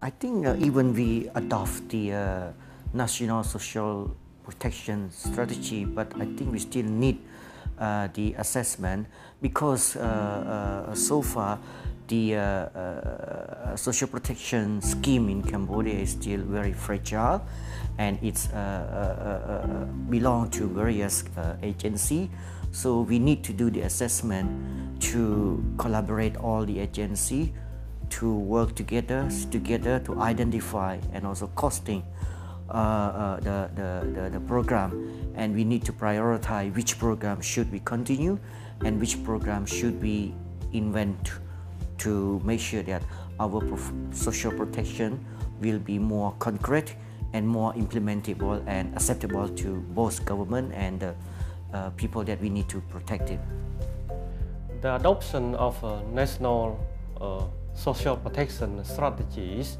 I think even we adopt the national social protection strategy, but I think we still need the assessment because so far the social protection scheme in Cambodia is still very fragile, and it's belong to various agencies. So we need to do the assessment to collaborate all the agencies to work together to identify and also costing the program, and we need to prioritize which program should we continue and which program should we invent to make sure that our social protection will be more concrete and more implementable and acceptable to both government and the people that we need to protect it. The adoption of national social protection strategies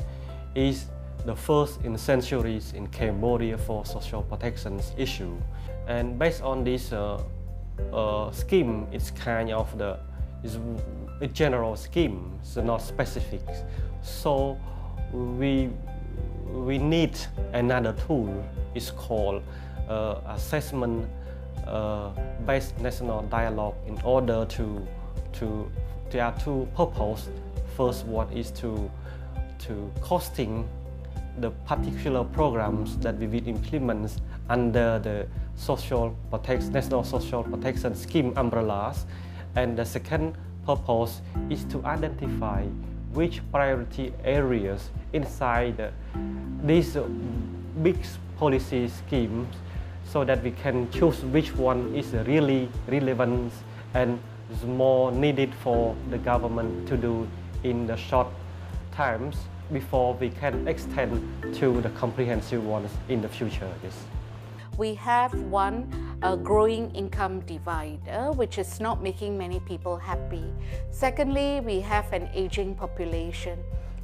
is the first in centuries in Cambodia for social protection issue, and based on this scheme, it's kind of a general scheme, so not specific. So we need another tool. It's called assessment based national dialogue in order to there are two purposes. First one is to costing the particular programs that we will implement under the national social protection scheme umbrellas, and the second purpose is to identify which priority areas inside these big policy schemes, so that we can choose which one is really relevant and is more needed for the government to do in the short times before we can extend to the comprehensive ones in the future. Yes. We have one growing income divide, which is not making many people happy. Secondly, we have an aging population.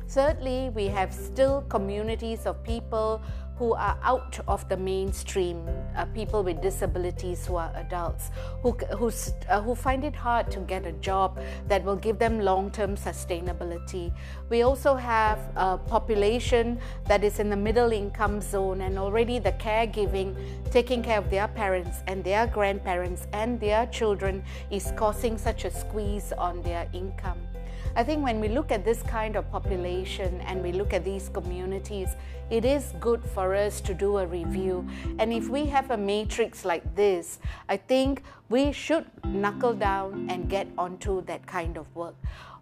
Thirdly, we have still communities of people who are out of the mainstream, people with disabilities who are adults, who find it hard to get a job that will give them long-term sustainability. We also have a population that is in the middle income zone, and already the caregiving, taking care of their parents and their grandparents and their children, is causing such a squeeze on their income. I think when we look at this kind of population and we look at these communities, it is good for us to do a review. And if we have a matrix like this, I think we should knuckle down and get onto that kind of work.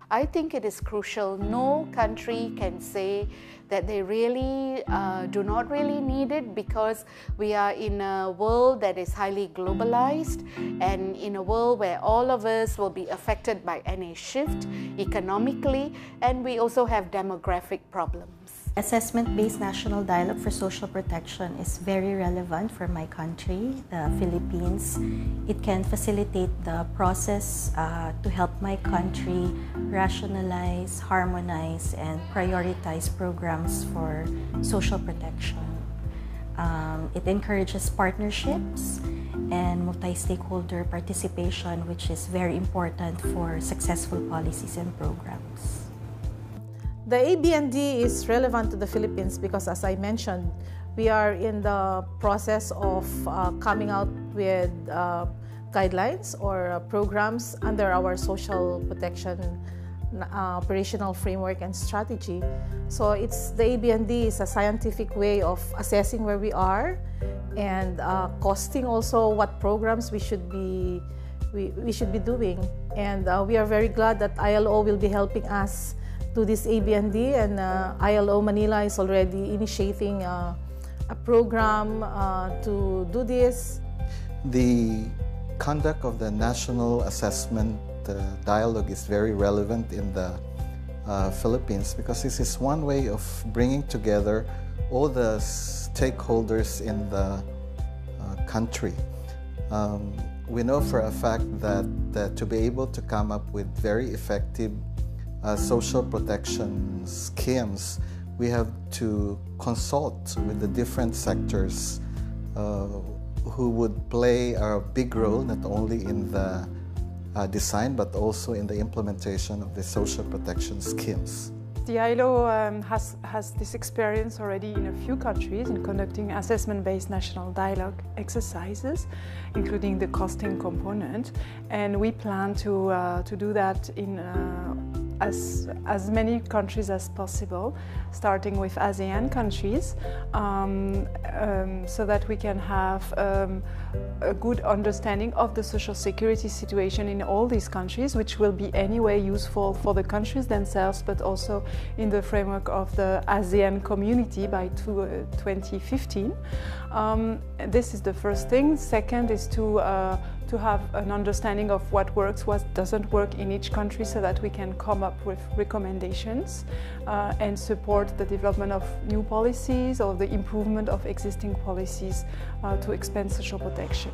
I think it is crucial. No country can say that they really do not really need it, because we are in a world that is highly globalized, and in a world where all of us will be affected by any shift economically, and we also have demographic problems. Assessment-based national dialogue for social protection is very relevant for my country, the Philippines. It can facilitate the process to help my country rationalize, harmonize, and prioritize programs for social protection. It encourages partnerships and multi-stakeholder participation, which is very important for successful policies and programs. The ABND is relevant to the Philippines because, as I mentioned, we are in the process of coming out with guidelines or programs under our social protection operational framework and strategy. So the ABND is a scientific way of assessing where we are and costing also what programs we should be doing. And we are very glad that ILO will be helping us do this ABND, and ILO Manila is already initiating a program to do this. The conduct of the national assessment dialogue is very relevant in the Philippines, because this is one way of bringing together all the stakeholders in the country. We know for a fact that to be able to come up with very effective social protection schemes, we have to consult with the different sectors who would play a big role not only in the design but also in the implementation of the social protection schemes. the ILO has this experience already in a few countries in conducting assessment-based national dialogue exercises, including the costing component, and we plan to do that in as many countries as possible, starting with ASEAN countries, so that we can have a good understanding of the social security situation in all these countries, which will be anyway useful for the countries themselves, but also in the framework of the ASEAN community by 2015. This is the first thing. Second is to have an understanding of what works, what doesn't work in each country, so that we can come up with recommendations and support the development of new policies or the improvement of existing policies to expand social protection.